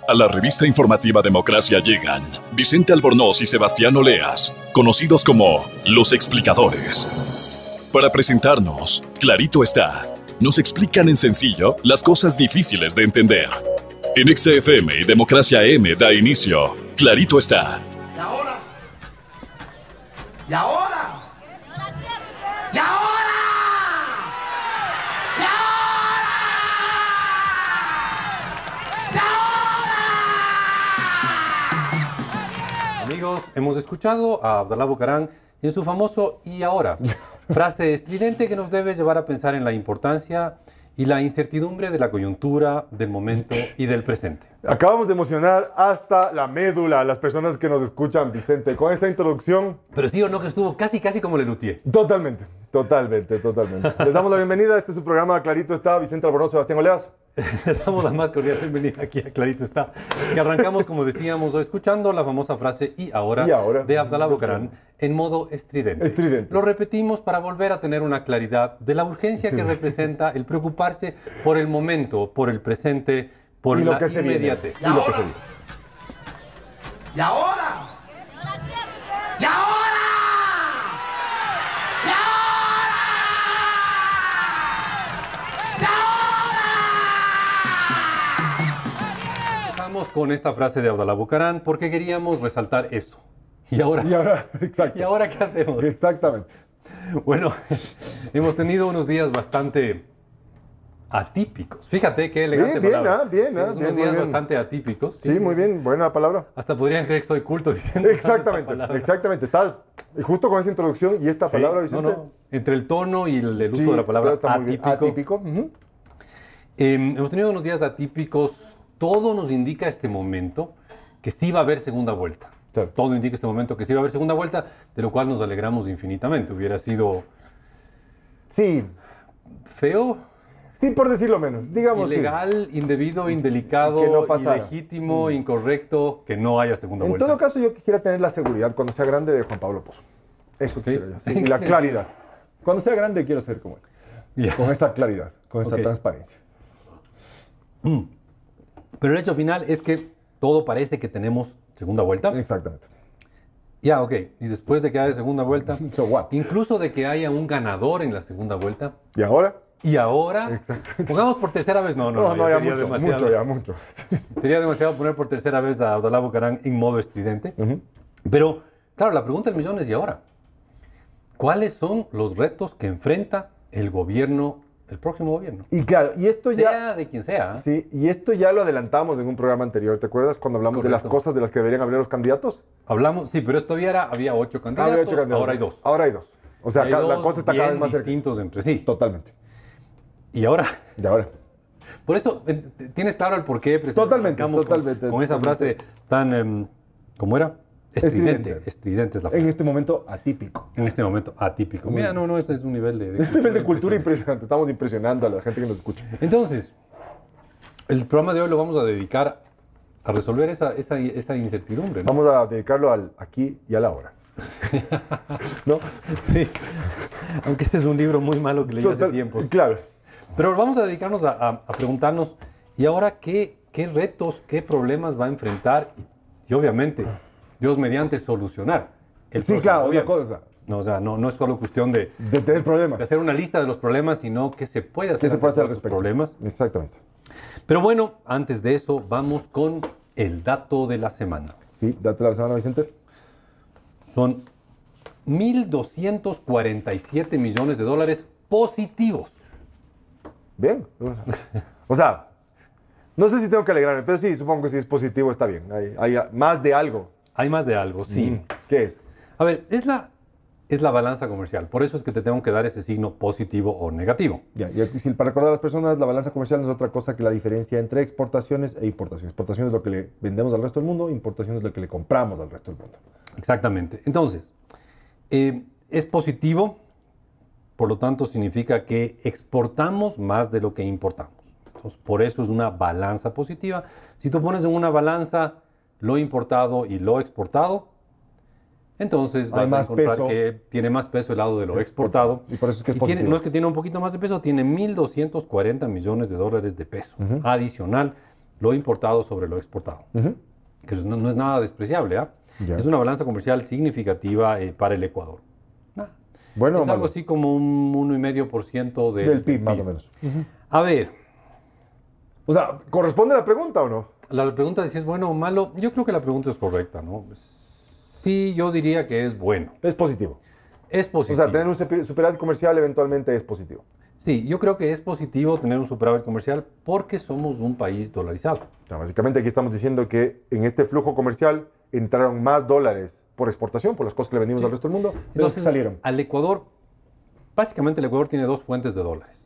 A la revista informativa Democracia llegan Vicente Albornoz y Sebastián Oleas, conocidos como Los Explicadores. Para presentarnos, clarito está, nos explican en sencillo las cosas difíciles de entender. En XFM y Democracia M da inicio, clarito está. ¿Y ahora? ¿Y ahora? ¿Y ahora? ¿Y ahora? ¿Y ahora? Amigos, hemos escuchado a Abdalá Bucaram en su famoso "y ahora", frase estridente que nos debe llevar a pensar en la importancia y la incertidumbre de la coyuntura, del momento y del presente. Acabamos de emocionar hasta la médula a las personas que nos escuchan, Vicente, con esta introducción. Pero sí o no que estuvo casi como Lelutier. Totalmente. Les damos la bienvenida. Este es su programa Clarito está. Vicente Albornoz, Sebastián Oleas. Les damos la más cordial bienvenida aquí a Clarito está. Que arrancamos, como decíamos, escuchando la famosa frase "y ahora", de Abdalá Bucaram en modo estridente. Lo repetimos para volver a tener una claridad de la urgencia que representa el preocuparse por el momento, por el presente, por la inmediatez. ¿Y ahora? ¿Y ahora? ¿Y ahora? Con esta frase de Abdalá Bucaram porque queríamos resaltar eso. ¿Y ahora? Exacto. ¿Y ahora qué hacemos? Exactamente. Bueno, hemos tenido unos días bastante atípicos. Fíjate qué elegante palabra. Unos días bastante atípicos. Sí, muy bien. Buena palabra. Hasta podrían creer que soy culto diciendo Exactamente. Está justo con esa introducción y esta palabra, Vicente. Entre el tono y el uso de la palabra atípico. Hemos tenido unos días atípicos. Todo nos indica este momento que sí va a haber segunda vuelta. Claro. Todo indica este momento que sí va a haber segunda vuelta, de lo cual nos alegramos infinitamente. Hubiera sido... Sí. ¿Feo? Sí, por decirlo menos. Digamos ilegal, indebido, indelicado, que no pasara. ilegítimo, incorrecto, que no haya segunda vuelta. En todo caso, yo quisiera tener la seguridad cuando sea grande de Juan Pablo Pozo. Eso quisiera yo. Sí, y la claridad. Cuando sea grande quiero ser como él. Yeah. Con esta claridad, con esta transparencia. Pero el hecho final es que todo parece que tenemos segunda vuelta. Exactamente. Ya, ok. Y después de que haya segunda vuelta, So what? incluso de que haya un ganador en la segunda vuelta. ¿Y ahora? ¿Y ahora? Exactamente. Pongamos por tercera vez. No, ya mucho. mucho. Sería demasiado poner por tercera vez a Abdalá Bucaram en modo estridente. Pero, claro, la pregunta del millón es ¿y ahora? ¿Cuáles son los retos que enfrenta el gobierno, el próximo gobierno? Y claro, y esto sea de quien sea. Sí, y esto ya lo adelantamos en un programa anterior. ¿Te acuerdas cuando hablamos de las cosas de las que deberían hablar los candidatos? Hablamos, sí, pero todavía había 8 candidatos, ahora hay 2. Ahora hay 2. O sea, la cosa está cada vez más cerca. Distintos entre sí. Totalmente. ¿Y ahora? ¿Y ahora? Por eso, ¿tienes claro el por qué? Totalmente. Con esa frase tan, ¿cómo era? Estridente es la frase. En este momento atípico. Mira, este es un nivel de... Este nivel de cultura impresionante. Estamos impresionando a la gente que nos escucha. Entonces, el programa de hoy lo vamos a dedicar a resolver esa incertidumbre, ¿no? Vamos a dedicarlo al aquí y a la hora. ¿No? Sí. Aunque este es un libro muy malo que leí hace tiempos. Claro. Pero vamos a dedicarnos a preguntarnos, ¿y ahora qué retos, qué problemas va a enfrentar? Y obviamente, Dios mediante, solucionar. Sí, claro, una cosa. No, o sea, no es solo cuestión de tener problemas. De hacer una lista de los problemas, sino qué se puede hacer al respecto los problemas. Exactamente. Pero bueno, antes de eso, vamos con el dato de la semana. Sí, dato de la semana, Vicente. Son 1.247 millones de dólares positivos. Bien. O sea, no sé si tengo que alegrarme, pero sí, supongo que si es positivo está bien. Hay más de algo. Hay más de algo, sí. ¿Qué es? A ver, es la balanza comercial. Por eso es que te tengo que dar ese signo positivo o negativo. Ya, y para recordar a las personas, la balanza comercial no es otra cosa que la diferencia entre exportaciones e importaciones. Exportación es lo que le vendemos al resto del mundo, importación es lo que le compramos al resto del mundo. Exactamente. Entonces, es positivo, por lo tanto significa que exportamos más de lo que importamos. Entonces, por eso es una balanza positiva. Si tú pones en una balanza lo importado y lo exportado, entonces vas a encontrar que tiene más peso el lado de lo exportado. Y por eso es que es positivo. No es que tiene un poquito más de peso, tiene 1.240 millones de dólares de peso adicional lo importado sobre lo exportado, que no es nada despreciable, ¿ah? Ya. Es una balanza comercial significativa para el Ecuador. Bueno, Es o algo malo. así como un 1,5% Del PIB, más o menos. A ver, O sea, ¿corresponde la pregunta o no? la pregunta de si es bueno o malo, yo creo que la pregunta es correcta, ¿no? Sí, yo diría que es bueno. Es positivo. Es O positivo. sea, tener un superávit comercial eventualmente es positivo. Sí, yo creo que es positivo tener un superávit comercial porque somos un país dolarizado. O sea, básicamente aquí estamos diciendo que en este flujo comercial entraron más dólares por exportación, por las cosas que le vendimos Sí. al resto del mundo, de los que Entonces, salieron. al Ecuador, básicamente el Ecuador tiene dos fuentes de dólares.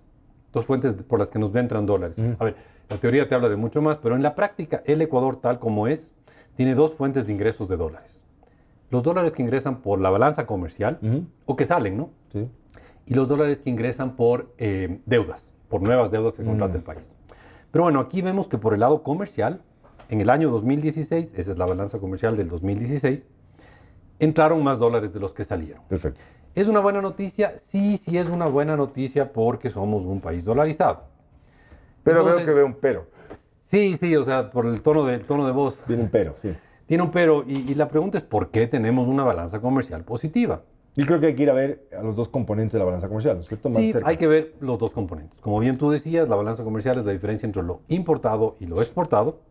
Dos fuentes por las que nos entran dólares. A ver, la teoría te habla de mucho más, pero en la práctica el Ecuador tal como es, tiene dos fuentes de ingresos de dólares. Los dólares que ingresan por la balanza comercial, o que salen, ¿no? Sí. Y los dólares que ingresan por deudas, por nuevas deudas que contrata el país. Pero bueno, aquí vemos que por el lado comercial, en el año 2016, esa es la balanza comercial del 2016, entraron más dólares de los que salieron. Perfecto. ¿Es una buena noticia? Sí, sí es una buena noticia porque somos un país dolarizado. Pero Entonces, veo que veo un pero. Sí, sí, o sea, por el tono de voz. Viene un pero, sí. Tiene un pero. Y la pregunta es, ¿por qué tenemos una balanza comercial positiva? Y creo que hay que ir a ver a los dos componentes de la balanza comercial, ¿no es cierto? Más Sí, cerca. hay que ver los dos componentes. Como bien tú decías, la balanza comercial es la diferencia entre lo importado y lo exportado.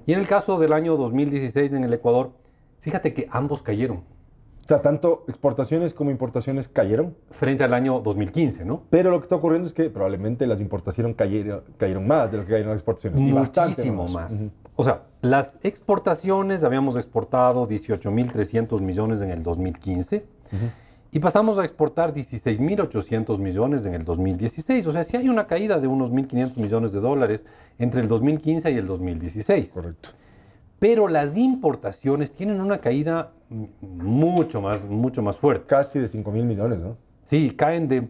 Y en el caso del año 2016 en el Ecuador, fíjate que ambos cayeron O sea, tanto exportaciones como importaciones cayeron, frente al año 2015, ¿no? pero lo que está ocurriendo es que probablemente las importaciones cayeron más de lo que cayeron las exportaciones. Y bastante Muchísimo más. Ujú. O sea, las exportaciones, habíamos exportado 18.300 millones en el 2015 y pasamos a exportar 16.800 millones en el 2016. O sea, sí hay una caída de unos 1.500 millones de dólares entre el 2015 y el 2016. Correcto. Pero las importaciones tienen una caída mucho más fuerte. Casi de 5.000 millones, ¿no? Sí, caen de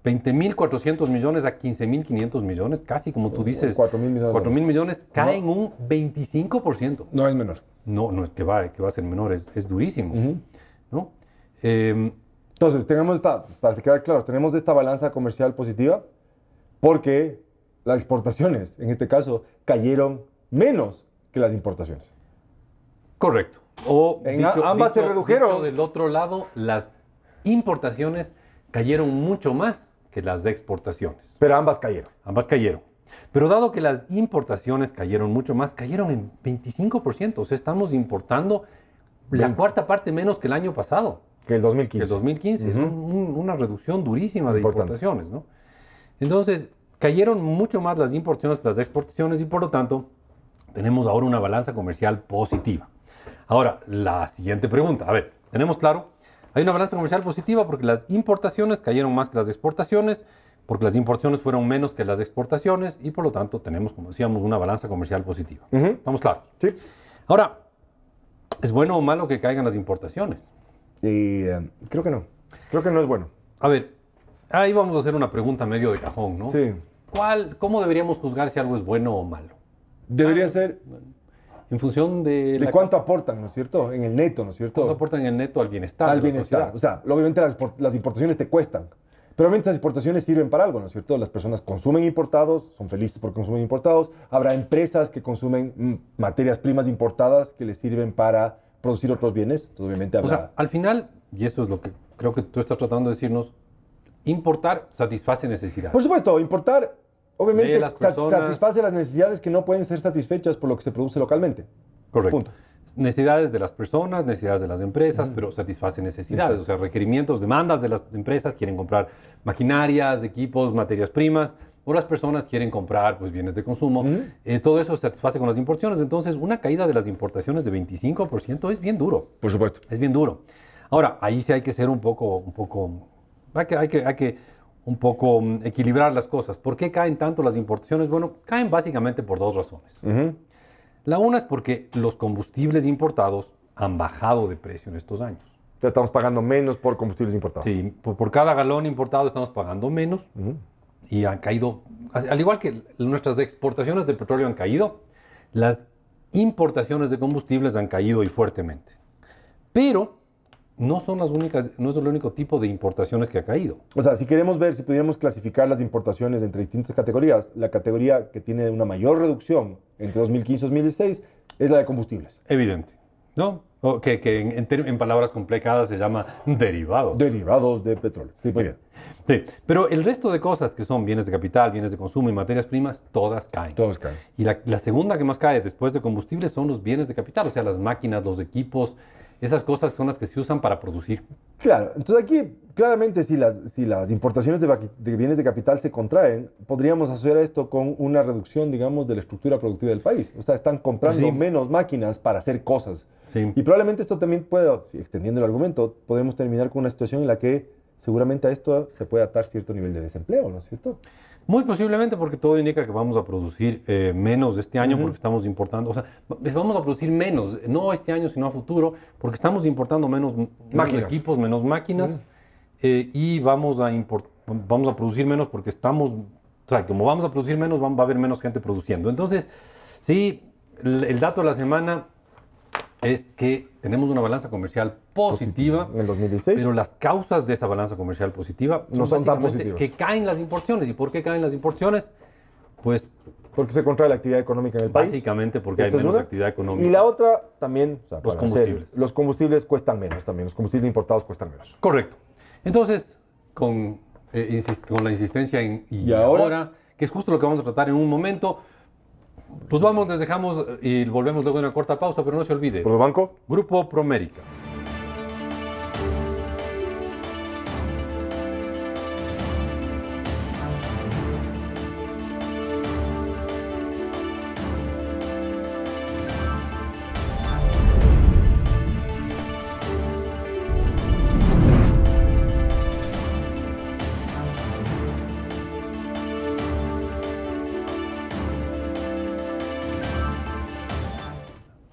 20.400 millones a 15.500 millones, casi como tú dices. 4.000 millones. 4.000 millones caen un 25%. No es menor. No es que va a ser menor, es durísimo. Ujú. ¿No? Entonces, para quedar claros, tenemos esta balanza comercial positiva porque las exportaciones, en este caso, cayeron menos que las importaciones. Correcto. O Ambas se redujeron. dicho del otro lado, las importaciones cayeron mucho más que las exportaciones. Pero ambas cayeron. Ambas cayeron. Pero dado que las importaciones cayeron mucho más, cayeron en 25%. O sea, estamos importando la cuarta parte menos que el año pasado, Que el que 2015. el 2015. Es una reducción durísima de Importante. importaciones, ¿no? Entonces, cayeron mucho más las importaciones que las exportaciones y por lo tanto tenemos ahora una balanza comercial positiva. Ahora, la siguiente pregunta. A ver, tenemos claro, hay una balanza comercial positiva porque las importaciones cayeron más que las exportaciones, porque las importaciones fueron menos que las exportaciones y por lo tanto tenemos, como decíamos, una balanza comercial positiva. ¿Estamos claros? Sí. Ahora, ¿es bueno o malo que caigan las importaciones? Y creo que no. Creo que no es bueno. A ver, ahí vamos a hacer una pregunta medio de cajón, ¿no? Sí. ¿Cómo deberíamos juzgar si algo es bueno o malo? Debería ser En función de de cuánto aportan, ¿no es cierto? En el neto, ¿no es cierto? cuánto aportan en el neto al bienestar Al de la bienestar. sociedad. O sea, obviamente las importaciones te cuestan. Pero obviamente las importaciones sirven para algo, ¿no es cierto? Las personas consumen importados, son felices por consumir importados. Habrá empresas que consumen materias primas importadas que les sirven para producir otros bienes. Entonces, obviamente habrá... O sea, al final, y esto es lo que creo que tú estás tratando de decirnos, importar satisface necesidades. Por supuesto, importar obviamente De las personas. satisface las necesidades que no pueden ser satisfechas por lo que se produce localmente. Correcto. Punto. Necesidades de las personas, necesidades de las empresas, pero satisface necesidades. Exacto. O sea, requerimientos, demandas de las empresas, quieren comprar maquinarias, equipos, materias primas, o las personas quieren comprar pues, bienes de consumo. Todo eso se satisface con las importaciones. Entonces, una caída de las importaciones de 25% es bien duro. Por supuesto. Es bien duro. Ahora, ahí sí hay que ser hay que un poco equilibrar las cosas. ¿Por qué caen tanto las importaciones? Bueno, caen básicamente por dos razones. La una es porque los combustibles importados han bajado de precio en estos años. Ya estamos pagando menos por combustibles importados. Sí, por cada galón importado estamos pagando menos y han caído, al igual que nuestras exportaciones de petróleo han caído, las importaciones de combustibles han caído y fuertemente. Pero no son las únicas, no es el único tipo de importaciones que ha caído. O sea, si queremos ver, si pudiéramos clasificar las importaciones entre distintas categorías, la categoría que tiene una mayor reducción entre 2015 y 2016 es la de combustibles. Evidente, ¿no? O que en palabras complicadas se llama derivados. Derivados de petróleo. Sí, muy bien. Sí, pero el resto de cosas que son bienes de capital, bienes de consumo y materias primas, todas caen. Todos caen. Y la segunda que más cae después de combustibles son los bienes de capital, o sea, las máquinas, los equipos, esas cosas son las que se usan para producir. Claro, entonces aquí claramente si las importaciones de bienes de capital se contraen, podríamos asociar esto con una reducción, digamos, de la estructura productiva del país. O sea, están comprando Sí. menos máquinas para hacer cosas. Sí. Y probablemente esto también pueda, si extendiendo el argumento, podemos terminar con una situación en la que seguramente a esto se puede atar cierto nivel de desempleo, ¿no es cierto? Muy posiblemente porque todo indica que vamos a producir menos este año porque estamos importando, o sea, vamos a producir menos, no este año sino a futuro, porque estamos importando menos Máquinas. equipos, menos máquinas y vamos a producir menos porque estamos, o sea, como vamos a producir menos, va a haber menos gente produciendo. Entonces, sí, el dato de la semana es que tenemos una balanza comercial positiva. En el 2016. Pero las causas de esa balanza comercial positiva No son tan básicamente positivas. que caen las importaciones. ¿Y por qué caen las importaciones? Pues Porque se contrae la actividad económica en el país. básicamente porque hay Esa es menos una. actividad económica. Y la otra también, o sea, Los para combustibles. los combustibles cuestan menos también. Los combustibles importados cuestan menos. Correcto. Entonces, con la insistencia en ¿Y ahora? que es justo lo que vamos a tratar en un momento, pues vamos, les dejamos y volvemos luego de una corta pausa, pero no se olvide. ¿Por el banco? Grupo Promérica.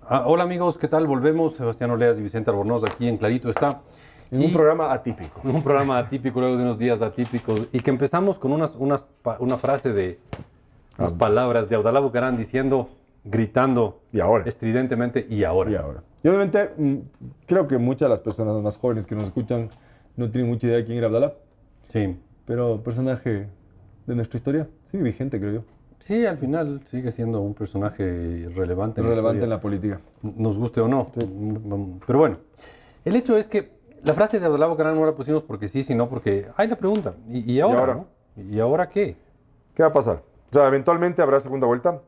Hola amigos, ¿qué tal? Volvemos. Sebastián Oleas y Vicente Albornoz aquí en Clarito está. En un programa atípico. Un programa atípico luego de unos días atípicos y que empezamos con una frase de unas palabras de Abdalá Bucaram diciendo, gritando Y ahora. estridentemente, y ahora. Y ahora. Y obviamente, creo que muchas de las personas más jóvenes que nos escuchan no tienen mucha idea de quién era Abdalá, Sí. pero personaje de nuestra historia, sigue vigente, creo yo. Sí, al final sigue siendo un personaje relevante Relevante en la la política. historia, nos guste o no. Pero bueno, el hecho es que la frase de Abdalá Bucaram no la pusimos porque sí, sino porque hay la pregunta. ¿Y ahora? ahora? ¿No? ¿Y ahora qué? ¿Qué va a pasar? O sea, eventualmente habrá segunda vuelta,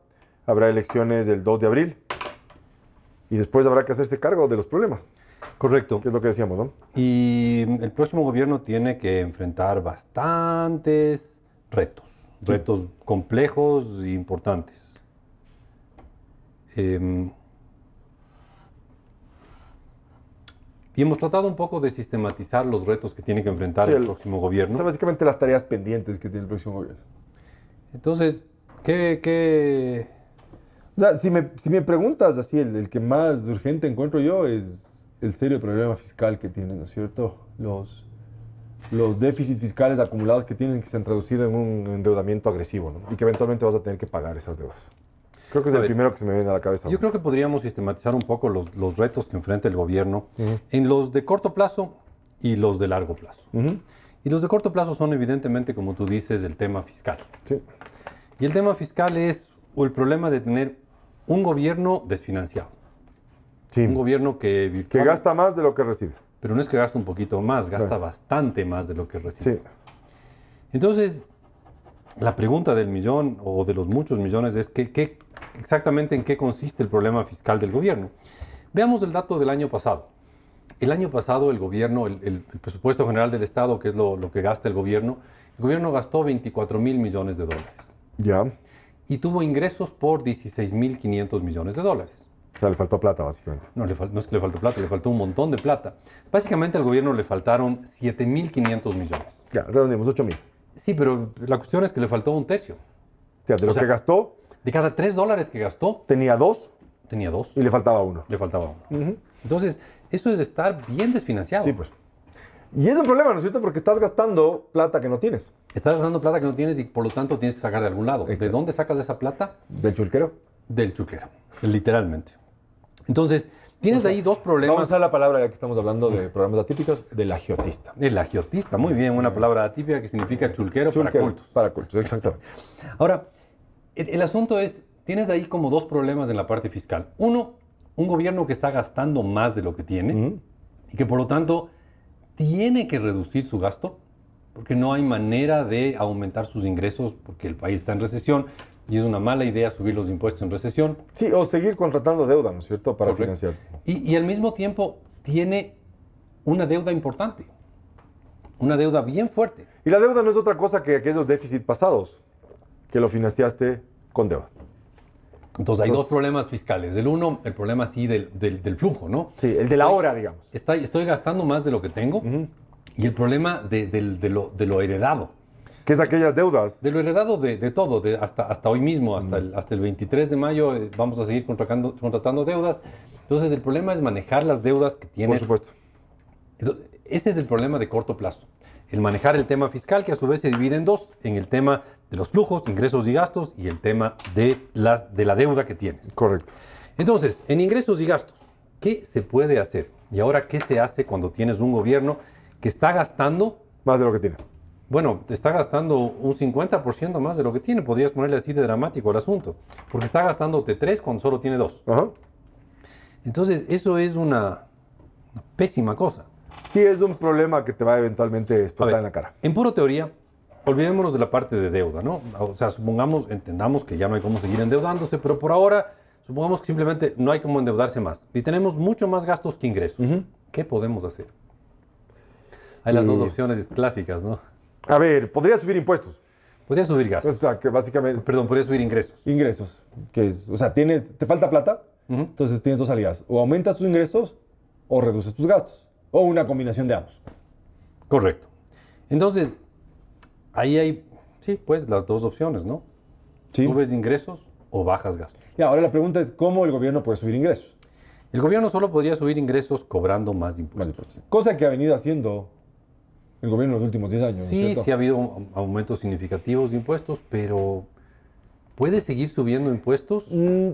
habrá elecciones del 2 de abril y después habrá que hacerse cargo de los problemas, Correcto. que es lo que decíamos, ¿no? Y el próximo gobierno tiene que enfrentar bastantes retos complejos e importantes. Y hemos tratado un poco de sistematizar los retos que tiene que enfrentar Sí, el próximo gobierno. Son básicamente las tareas pendientes que tiene el próximo gobierno. Entonces, ¿qué? O sea, si me preguntas así, el que más urgente encuentro yo es el serio problema fiscal que tiene, ¿no es cierto? Los déficits fiscales acumulados que tienen que se han traducido en un endeudamiento agresivo, ¿no? Y que eventualmente vas a tener que pagar esas deudas. Creo que es A el ver, primero que se me viene a la cabeza. Yo creo que podríamos sistematizar un poco los retos que enfrenta el gobierno en los de corto plazo y los de largo plazo. Ujú. Y los de corto plazo son evidentemente, como tú dices, el tema fiscal. Sí. Y el tema fiscal es el problema de tener un gobierno desfinanciado. Sí. Un gobierno que Que gasta más de lo que recibe. Pero no es que gasta un poquito más, gasta Gasta. bastante más de lo que recibe. Sí. Entonces, la pregunta del millón o de los muchos millones es exactamente en qué consiste el problema fiscal del gobierno. Veamos el dato del año pasado. El año pasado el gobierno, el presupuesto general del Estado, que es lo que gasta el gobierno gastó 24.000 millones de dólares. Ya. Y tuvo ingresos por 16.500 millones de dólares. O sea, le faltó plata, básicamente. No es que le faltó plata, le faltó un montón de plata. Básicamente al gobierno le faltaron 7.500 millones. Ya, redondeamos, 8.000. Sí, pero la cuestión es que le faltó un tercio. O sea, de lo sea, que gastó, De cada $3 que gastó, tenía 2 tenía 2. y le faltaba 1. Le faltaba uno. Entonces, eso es estar bien desfinanciado. Sí, pues. Y es un problema, ¿no es cierto? Porque estás gastando plata que no tienes. Estás gastando plata que no tienes y por lo tanto tienes que sacar de algún lado. ¿De Exacto. dónde sacas esa plata? Del chulquero. Del chuquero, literalmente. Entonces, Tienes ahí dos Vamos a problemas. usar la palabra, ya que estamos hablando de programas atípicos, del agiotista. El agiotista, muy bien, una palabra atípica que significa chulquero para cultos. Para cultos, exactamente. Ahora, el asunto es, tienes ahí como dos problemas en la parte fiscal. Uno, un gobierno que está gastando más de lo que tiene y que por lo tanto tiene que reducir su gasto porque no hay manera de aumentar sus ingresos porque el país está en recesión y es una mala idea subir los impuestos en recesión. Sí, o seguir contratando deuda, ¿no es cierto?, para Correcto. financiar. Y al mismo tiempo tiene una deuda importante, una deuda bien fuerte. Y la deuda no es otra cosa que aquellos déficits pasados que lo financiaste con deuda. Entonces hay dos problemas fiscales. El uno, el problema sí del flujo, ¿no? Sí, el de la hora, digamos. Estoy gastando más de lo que tengo y el problema de lo heredado. Que es aquellas deudas. De lo heredado de todo, hasta hoy mismo, hasta el 23 de mayo vamos a seguir contratando deudas. Entonces el problema es manejar las deudas que tienes. Por supuesto. Entonces, ese es el problema de corto plazo. El manejar el tema fiscal, que a su vez se divide en dos, en el tema de los flujos, ingresos y gastos, y el tema de la deuda que tienes. Correcto. Entonces, en ingresos y gastos, ¿qué se puede hacer? Y ahora, ¿qué se hace cuando tienes un gobierno que está gastando? Más de lo que tiene. Bueno, te está gastando un 50% más de lo que tiene. Podrías ponerle así de dramático el asunto. Porque está gastándote 3 cuando solo tiene 2. Ajá. Entonces, eso es una pésima cosa. Sí, es un problema que te va a eventualmente A explotar ver, en la cara. en pura teoría, olvidémonos de la parte de deuda, ¿no? O sea, entendamos que ya no hay cómo seguir endeudándose, pero por ahora, supongamos que simplemente no hay cómo endeudarse más. Y tenemos mucho más gastos que ingresos. ¿Qué podemos hacer? Hay las dos opciones clásicas, ¿no? A ver, podría subir impuestos. Podría subir O gastos. sea, que básicamente... Perdón, podría subir ingresos. Ingresos. Que es, o sea, te falta plata, entonces tienes dos salidas. O aumentas tus ingresos o reduces tus gastos. O una combinación de ambos. Correcto. Entonces, ahí hay, sí, pues las dos opciones, ¿no? Sí. ¿Subes ingresos o bajas gastos? Y ahora la pregunta es, ¿cómo el gobierno puede subir ingresos? El gobierno solo podría subir ingresos cobrando más impuestos. Cosa que ha venido haciendo el gobierno en los últimos 10 años, ¿no es Sí, cierto? sí ha habido aumentos significativos de impuestos, pero ¿puede seguir subiendo impuestos?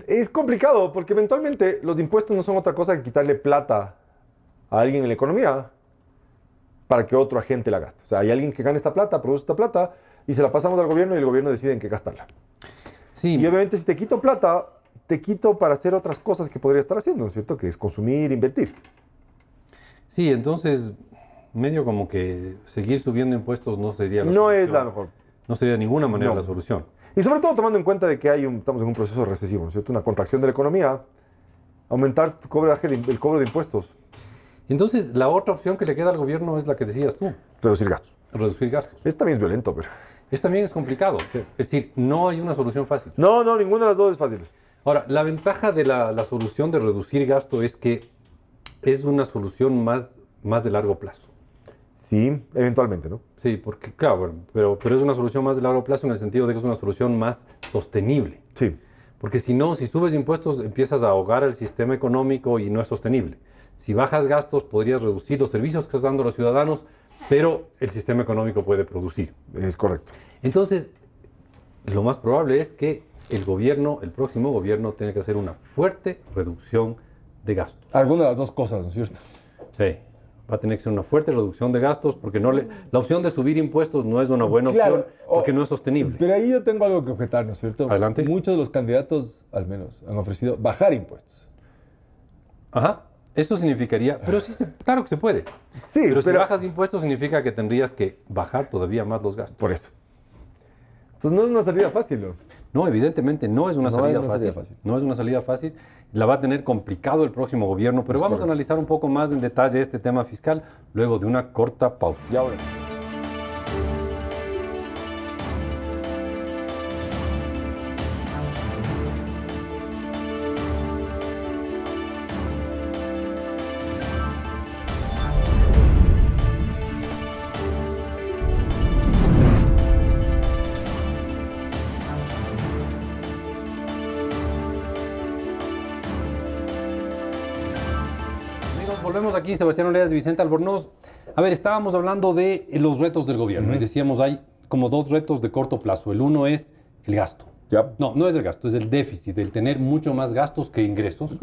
Es complicado porque eventualmente los impuestos no son otra cosa que quitarle plata a alguien en la economía para que otro agente la gaste. O sea, hay alguien que gana esta plata, produce esta plata y se la pasamos al gobierno y el gobierno decide en qué gastarla. Sí, Y obviamente si te quito plata, te quito para hacer otras cosas que podría estar haciendo, ¿no es cierto? Que es consumir, invertir. sí, entonces medio como que seguir subiendo impuestos no sería la No solución. es la mejor. No sería de ninguna manera No. la solución. Y sobre todo tomando en cuenta de que estamos en un proceso recesivo, ¿no es cierto? Una contracción de la economía, aumentar el cobro de impuestos, Entonces, la otra opción que le queda al gobierno es la que decías tú, reducir gastos. reducir gastos. Esto también es violento, pero... Esto también es complicado. Es decir, no hay una solución fácil. No, ninguna de las dos es fácil. Ahora, la ventaja de la solución de reducir gasto es que es una solución más de largo plazo. Sí, eventualmente, ¿no? Sí, porque, claro, bueno, pero es una solución más de largo plazo en el sentido de que es una solución más sostenible. Sí. Porque si no, si subes impuestos, empiezas a ahogar el sistema económico y no es sostenible. Si bajas gastos, podrías reducir los servicios que estás dando a los ciudadanos, pero el sistema económico puede producir. Es correcto. Entonces, lo más probable es que el próximo gobierno, tenga que hacer una fuerte reducción de gastos. Alguna de las dos cosas, ¿no es cierto? Sí, va a tener que ser una fuerte reducción de gastos porque la opción de subir impuestos no es una buena Claro, opción porque no es sostenible. Pero ahí yo tengo algo que objetar, ¿no es cierto? Adelante. Muchos de los candidatos, al menos, han ofrecido bajar impuestos. Ajá, eso significaría, pero sí, claro que se puede. Sí, Pero si bajas impuestos significa que tendrías que bajar todavía más los gastos. por eso. Entonces no es una salida fácil, ¿no? No, evidentemente no es una No salida es una fácil. salida fácil. No es una salida fácil. La va a tener complicado el próximo gobierno, pero Es vamos correcto. a analizar un poco más en detalle este tema fiscal luego de una corta pausa. Y ahora. Amigos, volvemos aquí, Sebastián Oleas y Vicente Albornoz. A ver, estábamos hablando de los retos del gobierno y decíamos hay como dos retos de corto plazo. El uno es el gasto. Ya. No, no es el gasto, es el déficit, el tener mucho más gastos que ingresos.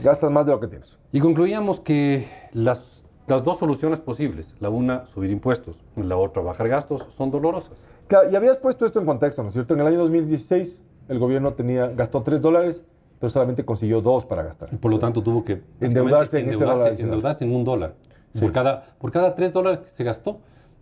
Gastas más de lo que tienes. Y concluíamos que las dos soluciones posibles, la una, subir impuestos, la otra, bajar gastos, son dolorosas. Claro, y habías puesto esto en contexto, ¿no es cierto? En el año 2016 el gobierno gastó $3, pero solamente consiguió 2 para gastar. Y por lo tanto tuvo que Endeudarse en ese dólar adicional. endeudarse en $1. Sí. Por cada $3 que se gastó,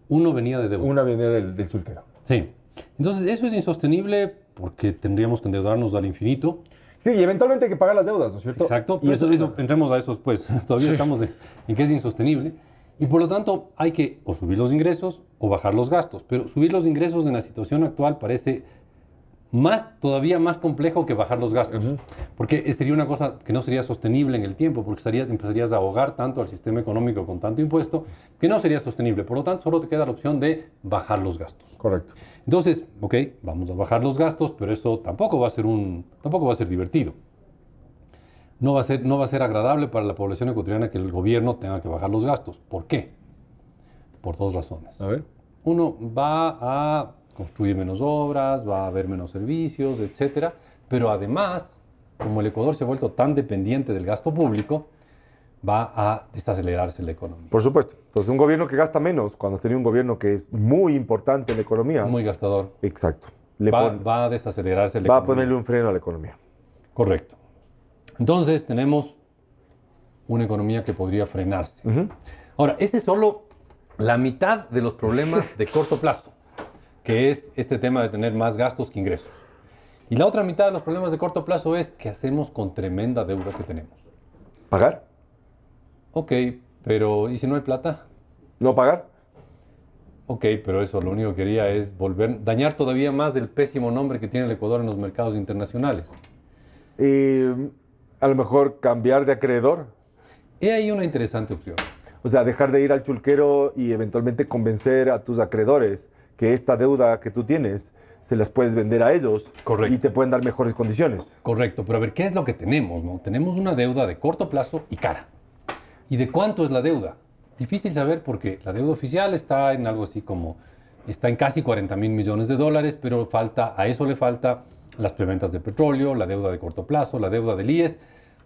uno venía de deuda. Una venía del chulquero. Sí. Entonces eso es insostenible porque tendríamos que endeudarnos al infinito. Sí, y eventualmente hay que pagar las deudas, ¿no es cierto? Exacto. Y Pero entremos a eso después. Todavía estamos en que es insostenible. Y por lo tanto hay que o subir los ingresos o bajar los gastos. Pero subir los ingresos en la situación actual parece todavía más complejo que bajar los gastos. Porque sería una cosa que no sería sostenible en el tiempo, porque empezarías a ahogar tanto al sistema económico con tanto impuesto, que no sería sostenible. Por lo tanto, solo te queda la opción de bajar los gastos. Correcto. Entonces, ok, vamos a bajar los gastos, pero eso tampoco va a ser divertido. No va a ser agradable para la población ecuatoriana que el gobierno tenga que bajar los gastos. ¿Por qué? Por dos razones. A ver. Uno, va a construir menos obras, va a haber menos servicios, etcétera. Pero además, como el Ecuador se ha vuelto tan dependiente del gasto público, va a desacelerarse la economía. Por supuesto. Entonces, un gobierno que gasta menos, cuando tiene un gobierno que es muy importante en la economía. Muy gastador. Exacto. Va a desacelerarse la va economía. a ponerle un freno a la economía. Correcto. Entonces, tenemos una economía que podría frenarse. Ahora, ese es solo la mitad de los problemas de corto plazo, que es este tema de tener más gastos que ingresos. Y la otra mitad de los problemas de corto plazo es qué hacemos con tremenda deuda que tenemos. ¿Pagar? Ok, pero ¿y si no hay plata? ¿No pagar? Ok, pero eso lo único que quería es dañar todavía más el pésimo nombre que tiene el Ecuador en los mercados internacionales. A lo mejor cambiar de acreedor. He ahí una interesante opción. O sea, dejar de ir al chulquero y eventualmente convencer a tus acreedores que esta deuda que tú tienes se las puedes vender a ellos. Correcto. Y te pueden dar mejores condiciones. Correcto, pero a ver, ¿qué es lo que tenemos, no? Tenemos una deuda de corto plazo y cara. ¿Y de cuánto es la deuda? Difícil saber porque la deuda oficial está en algo así como, está en casi 40.000 millones de dólares, pero a eso le falta las preventas de petróleo, la deuda de corto plazo, la deuda del IES.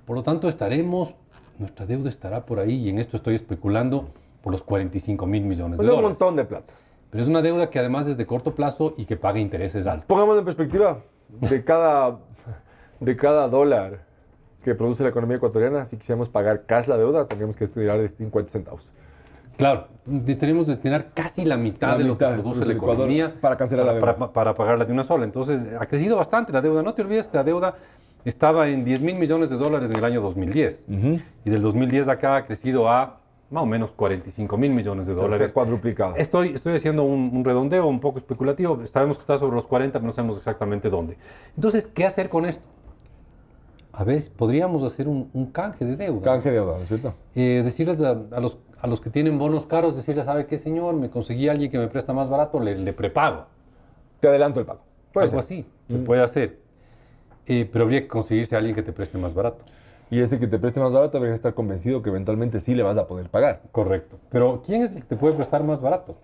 Por lo tanto, nuestra deuda estará por ahí, y en esto estoy especulando, por los 45.000 millones de Es un dólares. montón de plata. Pero es una deuda que además es de corto plazo y que paga intereses altos. Pongámoslo en perspectiva. De cada dólar que produce la economía ecuatoriana, si quisiéramos pagar cash la deuda, tendríamos que estirar de 50 centavos. Claro, tenemos de tener casi la mitad de lo que produce la economía para cancelar la deuda. Para pagarla de una sola. Entonces, ha crecido bastante la deuda. No te olvides que la deuda estaba en 10.000 millones de dólares en el año 2010. Y del 2010 acá ha crecido a más o menos 45.000 millones de dólares. Se ha cuadruplicado. Estoy haciendo un redondeo un poco especulativo. Sabemos que está sobre los 40, pero no sabemos exactamente dónde. Entonces, ¿qué hacer con esto? A ver, podríamos hacer un canje de deuda. Canje de deuda, ¿no es cierto? Decirles a los que tienen bonos caros, decirles, ¿sabe qué, señor? Me conseguí a alguien que me presta más barato, le prepago. Te adelanto el pago. Algo así, se puede hacer. Pero habría que conseguirse a alguien que te preste más barato. Y ese que te preste más barato debería estar convencido que eventualmente sí le vas a poder pagar. Correcto. Pero ¿quién es el que te puede prestar más barato?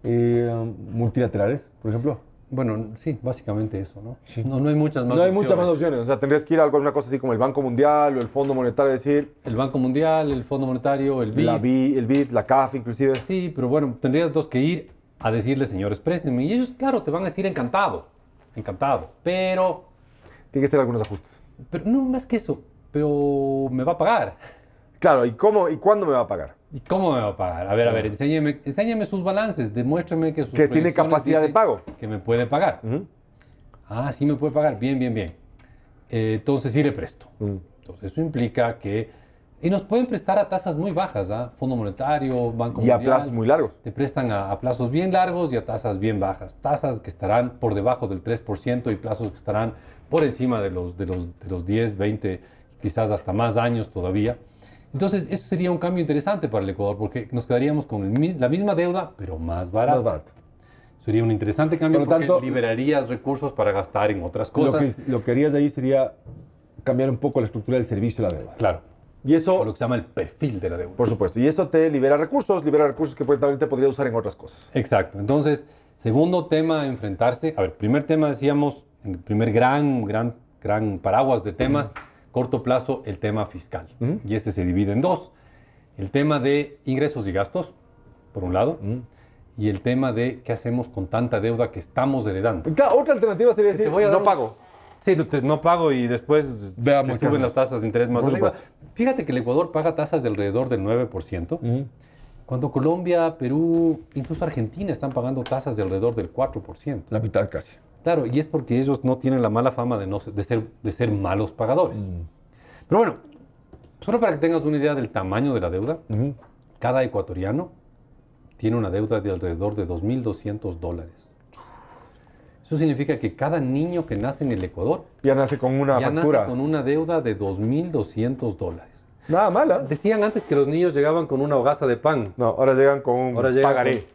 Multilaterales, por ejemplo. Bueno, sí, básicamente eso, ¿no? Sí. No hay muchas más No hay opciones. muchas más opciones. O sea, tendrías que ir a alguna cosa así como el Banco Mundial o el Fondo Monetario, decir... El Banco Mundial, el Fondo Monetario, el BID. El BID, la CAF inclusive. Sí, pero bueno, tendrías que ir a decirles, señores, préstenme. Y ellos, claro, te van a decir encantado. Encantado. Pero Tiene que hacer algunos ajustes. Pero no más que eso. Pero me va a pagar. Claro, ¿y cómo y cuándo me va a pagar? ¿Y cómo me va a pagar? A ver, enséñame sus balances. Demuéstrame que sus Que tiene proyecciones capacidad de dicen pago. Que me puede pagar. Ah, sí me puede pagar. Bien, bien, bien. Entonces sí le presto. Entonces eso implica que... Y nos pueden prestar a tasas muy bajas, ¿ah? Fondo Monetario, Banco Y a Mundial. plazos muy largos. Te prestan a plazos bien largos y a tasas bien bajas. Tasas que estarán por debajo del 3% y plazos que estarán por encima de los 10, 20, quizás hasta más años todavía. Entonces, eso sería un cambio interesante para el Ecuador porque nos quedaríamos con la misma deuda, pero más barata. Más barato. Sería un interesante cambio Por lo porque tanto, liberarías recursos para gastar en otras cosas. Lo que harías de ahí sería cambiar un poco la estructura del servicio de la deuda. Claro. Y eso, O lo que se llama el perfil de la deuda. por supuesto, y eso te libera recursos que probablemente podrías usar en otras cosas. Exacto. Entonces, segundo tema a enfrentarse. A ver, primer tema decíamos en el primer gran paraguas de temas, corto plazo, el tema fiscal. Y ese se divide en dos. El tema de ingresos y gastos, por un lado, y el tema de qué hacemos con tanta deuda que estamos heredando. Claro, otra alternativa sería decir, no pago. Sí, no pago y después Veamos te suben las tasas de interés más Por arriba. supuesto. Fíjate que el Ecuador paga tasas de alrededor del 9%, cuando Colombia, Perú, incluso Argentina están pagando tasas de alrededor del 4%. La mitad casi. Claro, y es porque ellos no tienen la mala fama de ser malos pagadores. Pero bueno, solo para que tengas una idea del tamaño de la deuda, cada ecuatoriano tiene una deuda de alrededor de $2.200. Eso significa que cada niño que nace en el Ecuador Ya nace con una ya factura. nace con una deuda de $2.200. Nada mala. Decían antes que los niños llegaban con una hogaza de pan. No, ahora llegan con un Ahora llegan pagaré.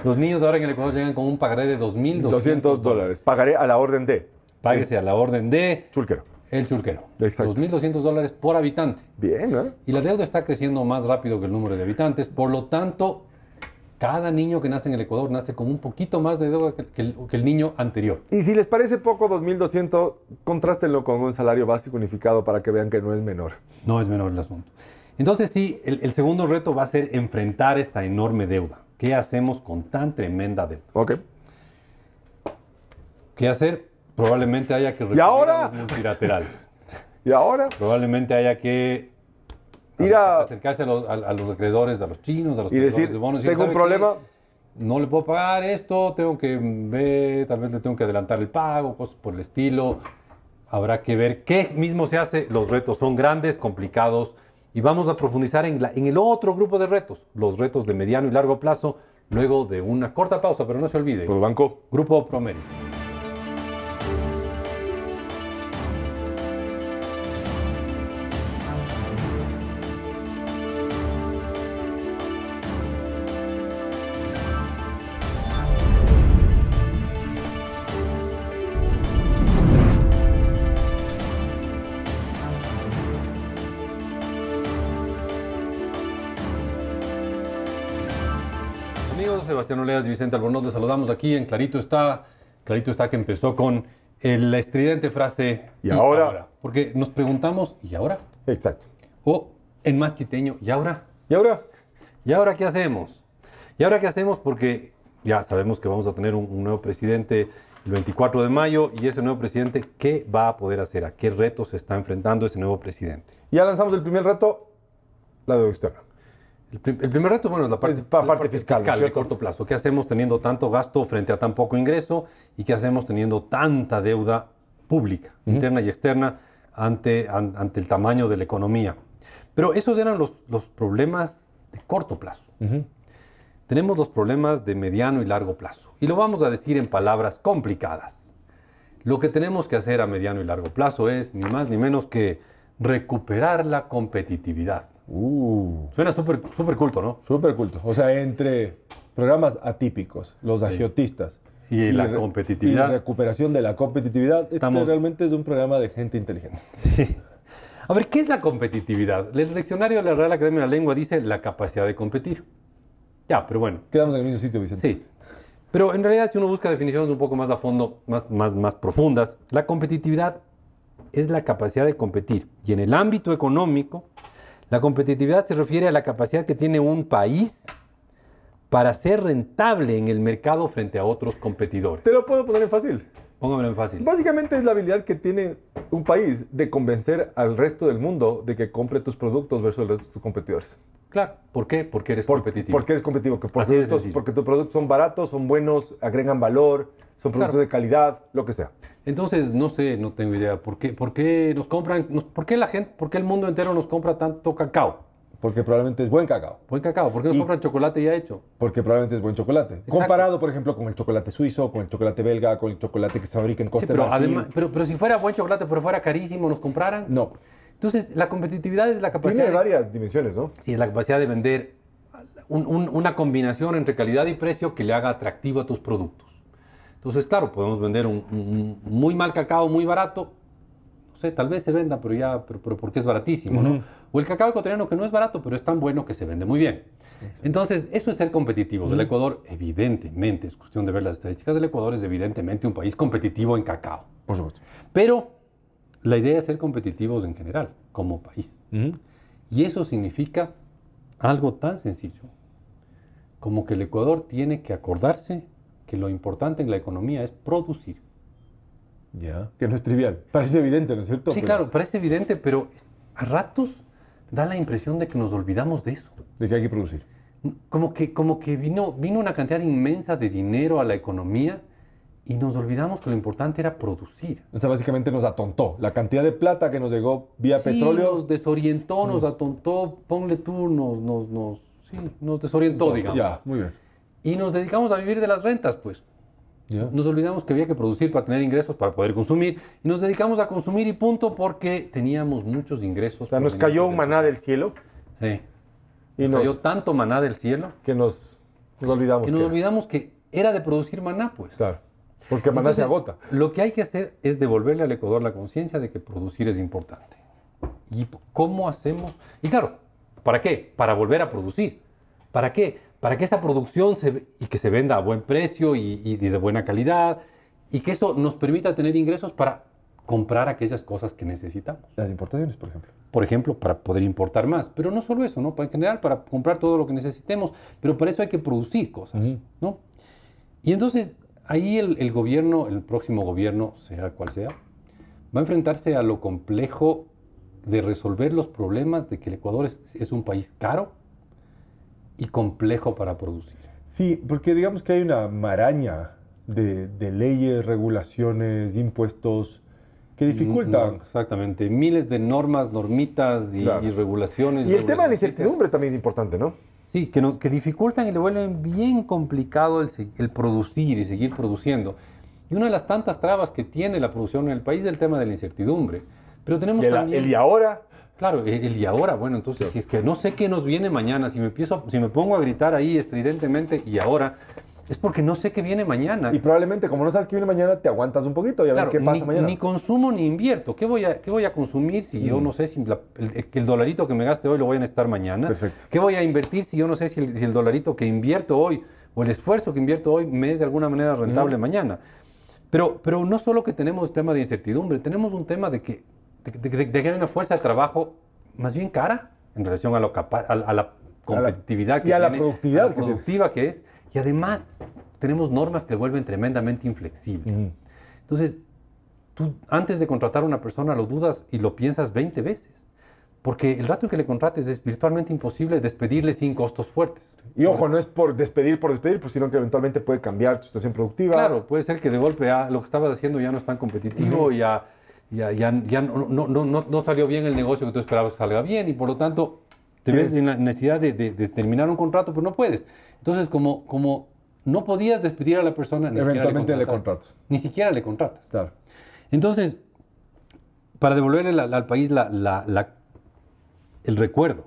Los niños ahora en el Ecuador llegan con un pagaré de $2.200. $200. Pagaré a la orden de Páguese a la orden de chulquero. el chulquero. Exacto. $2.200 por habitante. Bien, ¿eh? Y la deuda está creciendo más rápido que el número de habitantes. Por lo tanto, cada niño que nace en el Ecuador nace con un poquito más de deuda que el niño anterior. Y si les parece poco 2.200, contrástenlo con un salario básico unificado para que vean que no es menor. No es menor el asunto. Entonces sí, el segundo reto va a ser enfrentar esta enorme deuda. ¿Qué hacemos con tan tremenda deuda? Ok. ¿Qué hacer? Probablemente haya que recurrir ahora? a los multilaterales. Y ahora, Probablemente haya que Ir a- acercarse a los acreedores, a los chinos, a los y tenedores decir, de bonos. tengo un ¿sabe problema. qué? No le puedo pagar esto, tengo que ver, tal vez le tengo que adelantar el pago, cosas por el estilo. Habrá que ver qué mismo se hace. Los retos son grandes, complicados, y vamos a profundizar en el otro grupo de retos, los retos de mediano y largo plazo, luego de una corta pausa, pero no se olvide. Pues banco. Grupo Promedio. Amigos, Sebastián Oleas y Vicente Albornoz, les saludamos aquí en Clarito Está. Clarito Está, que empezó con la estridente frase ¿Y ahora? Porque nos preguntamos, ¿y ahora? Exacto. O en más quiteño, ¿y ahora? ¿Y ahora? ¿Y ahora qué hacemos? ¿Y ahora qué hacemos? Porque ya sabemos que vamos a tener un nuevo presidente el 24 de mayo y ese nuevo presidente, ¿qué va a poder hacer? ¿A qué retos se está enfrentando ese nuevo presidente? Ya lanzamos el primer reto, la deuda externa. El primer reto, bueno, es la parte, Es la parte fiscal, ¿no es de cierto? corto plazo. ¿Qué hacemos teniendo tanto gasto frente a tan poco ingreso? ¿Y qué hacemos teniendo tanta deuda pública, interna y externa, ante el tamaño de la economía? Pero esos eran los problemas de corto plazo. Tenemos los problemas de mediano y largo plazo. Y lo vamos a decir en palabras complicadas. Lo que tenemos que hacer a mediano y largo plazo es ni más ni menos que recuperar la competitividad. Suena súper culto, ¿no? Súper culto. O sea, entre programas atípicos, los agiotistas Y la competitividad. y recuperación de la competitividad, Estamos- este realmente es un programa de gente inteligente. Sí. A ver, ¿qué es la competitividad? El diccionario de la Real Academia de la Lengua dice la capacidad de competir. Ya, pero bueno, Quedamos en el mismo sitio, Vicente. sí. Pero en realidad, si uno busca definiciones un poco más a fondo, más profundas, la competitividad es la capacidad de competir. Y en el ámbito económico, la competitividad se refiere a la capacidad que tiene un país para ser rentable en el mercado frente a otros competidores. Te lo puedo poner en fácil. Póngamelo en fácil. Básicamente es la habilidad que tiene un país de convencer al resto del mundo de que compre tus productos versus el resto de tus competidores. Claro. ¿Por qué? Porque eres competitivo. Porque eres competitivo. Así de sencillo. Porque tus productos son baratos, son buenos, agregan valor, son productos Claro. de calidad, lo que sea. Entonces, no sé, no tengo idea. ¿Por qué nos compran, por qué la gente, por qué el mundo entero nos compra tanto cacao? Porque probablemente es buen cacao. Buen cacao. ¿Por qué nos Y- compran chocolate ya hecho? Porque probablemente es buen chocolate. Comparado, por ejemplo, con el chocolate suizo, con el chocolate belga, con el chocolate que se fabrica en Sí, Costa de pero, Marfil. además, pero si fuera buen chocolate, pero fuera carísimo, ¿nos compraran? No. Entonces, la competitividad es la capacidad Tiene varias dimensiones, ¿no? sí, es la capacidad de vender una combinación entre calidad y precio que le haga atractivo a tus productos. Entonces, claro, podemos vender un muy mal cacao, muy barato, no sé, tal vez se venda, pero porque es baratísimo, ¿no? O el cacao ecuatoriano que no es barato, pero es tan bueno que se vende muy bien. Entonces, eso es ser competitivos. El Ecuador, evidentemente, es cuestión de ver las estadísticas del Ecuador, es evidentemente un país competitivo en cacao. Por supuesto. Pero la idea es ser competitivos en general, como país. Y eso significa algo tan sencillo como que el Ecuador tiene que acordarse que lo importante en la economía es producir. Ya. Que no es trivial. Parece evidente, ¿no es cierto? Sí, claro, parece evidente, pero a ratos da la impresión de que nos olvidamos de eso. De que hay que producir. Como que vino una cantidad inmensa de dinero a la economía y nos olvidamos que lo importante era producir. O sea, básicamente nos atontó. La cantidad de plata que nos llegó vía Sí, petróleo. nos desorientó, nos atontó, ponle tú, nos desorientó, digamos. Ya, muy bien. Y nos dedicamos a vivir de las rentas, pues. Ya. Nos olvidamos que había que producir para tener ingresos, para poder consumir. Y nos dedicamos a consumir y punto porque teníamos muchos ingresos. O sea, nos cayó un maná del cielo. Sí. Y Nos cayó tanto maná del cielo Que nos olvidamos. que nos olvidamos que era de producir maná, pues. Claro. Porque maná se Entonces, agota. Lo que hay que hacer es devolverle al Ecuador la conciencia de que producir es importante. ¿Y cómo hacemos? Y claro, ¿para qué? Para volver a producir. ¿Para qué? Para que esa producción y que se venda a buen precio y de buena calidad y que eso nos permita tener ingresos para comprar aquellas cosas que necesitamos. Las importaciones, por ejemplo. Por ejemplo, para poder importar más. Pero no solo eso, ¿no? En general, para comprar todo lo que necesitemos. Pero para eso hay que producir cosas, ¿no? Y entonces, ahí el gobierno, el próximo gobierno, sea cual sea, va a enfrentarse a lo complejo de resolver los problemas de que el Ecuador es un país caro y complejo para producir. Sí, porque digamos que hay una maraña de leyes, regulaciones, impuestos que dificultan. Exactamente. Miles de normas, normitas y regulaciones. Y el tema de la regulaciones. incertidumbre también es importante, ¿no? Sí, que dificultan y le vuelven bien complicado el producir y seguir produciendo. Y una de las tantas trabas que tiene la producción en el país es el tema de la incertidumbre. Pero tenemos también... El y ahora. Claro, el y ahora, bueno, entonces, si es que no sé qué nos viene mañana, si me pongo a gritar ahí estridentemente y ahora, es porque no sé qué viene mañana. Y probablemente, como no sabes qué viene mañana, te aguantas un poquito y a ver qué pasa mañana. Ni consumo ni invierto. ¿Qué voy a consumir si yo no sé si el dolarito que me gaste hoy lo voy a necesitar mañana? Perfecto. ¿Qué voy a invertir si yo no sé si el dolarito que invierto hoy o el esfuerzo que invierto hoy me es de alguna manera rentable mañana? Pero no solo que tenemos tema de incertidumbre, tenemos un tema de que hay una fuerza de trabajo más bien cara en relación a la competitividad que y a la tiene, productividad a la productiva que es, y además tenemos normas que le vuelven tremendamente inflexible. Entonces, tú antes de contratar a una persona lo dudas y lo piensas 20 veces, porque el rato en que le contrates es virtualmente imposible despedirle sin costos fuertes. Y ojo, no es por despedir, pues, sino que eventualmente puede cambiar tu situación productiva. Claro, puede ser que de golpe lo que estabas haciendo ya no es tan competitivo, ya no salió bien el negocio que tú esperabas que salga bien y por lo tanto te ves en la necesidad de terminar un contrato, pero no puedes. Entonces, como no podías despedir a la persona, eventualmente le contratas. Ni siquiera le contratas. Claro. Entonces, para devolverle al país el recuerdo,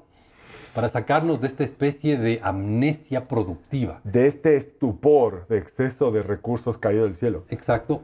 para sacarnos de esta especie de amnesia productiva. De este estupor de exceso de recursos caído del cielo. Exacto.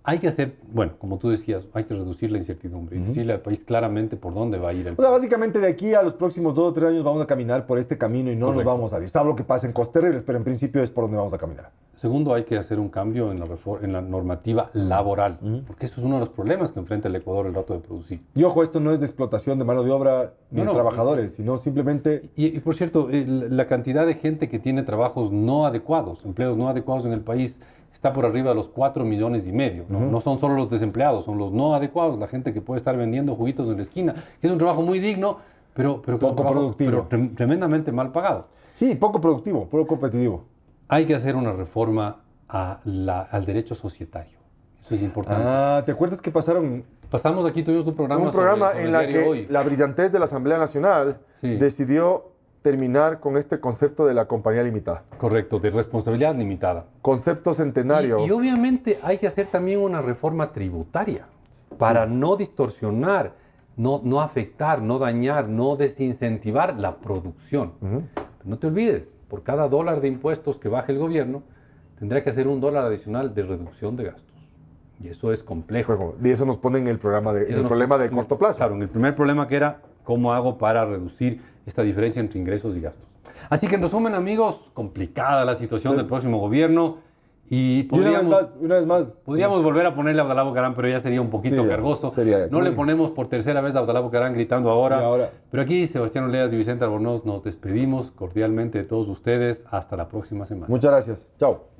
Hay que hacer, bueno, como tú decías, hay que reducir la incertidumbre y decirle al país claramente por dónde va a ir el país. O sea, básicamente de aquí a los próximos 2 o 3 años vamos a caminar por este camino y no nos vamos a ir. Sabe lo que pasa en cosas terribles, pero en principio es por donde vamos a caminar. Segundo, hay que hacer un cambio en la normativa laboral, porque eso es uno de los problemas que enfrenta el Ecuador el rato de producir. Y ojo, esto no es de explotación de mano de obra ni de trabajadores, sino simplemente... Y por cierto, la cantidad de gente que tiene trabajos no adecuados, empleos no adecuados en el país, está por arriba de los 4,5 millones, ¿no? No son solo los desempleados, son los no adecuados, la gente que puede estar vendiendo juguitos en la esquina, que es un trabajo muy digno, pero poco productivo. Pero tremendamente mal pagado. Sí, poco productivo, poco competitivo. Hay que hacer una reforma al derecho societario. Eso es importante. ¿Te acuerdas que pasamos aquí, tuvimos un programa sobre en la que hoy. La brillantez de la Asamblea Nacional decidió terminar con este concepto de la compañía limitada. Correcto, de responsabilidad limitada. Concepto centenario. Y obviamente hay que hacer también una reforma tributaria para no distorsionar, no afectar, no dañar, no desincentivar la producción. No te olvides, por cada $1 de impuestos que baje el gobierno, tendrá que hacer $1 adicional de reducción de gastos. Y eso es complejo. Y eso nos pone en el problema de corto plazo. Claro, en el primer problema que era cómo hago para reducir esta diferencia entre ingresos y gastos. Así que en resumen, amigos, complicada la situación del próximo gobierno. Y una vez más, podríamos volver a ponerle a Abdalá Bucaram, pero ya sería un poquito cargoso. No le ponemos por tercera vez a Abdalá Bucaram gritando ahora. Pero aquí, Sebastián Oleas y Vicente Albornoz, nos despedimos cordialmente de todos ustedes. Hasta la próxima semana. Muchas gracias. Chao.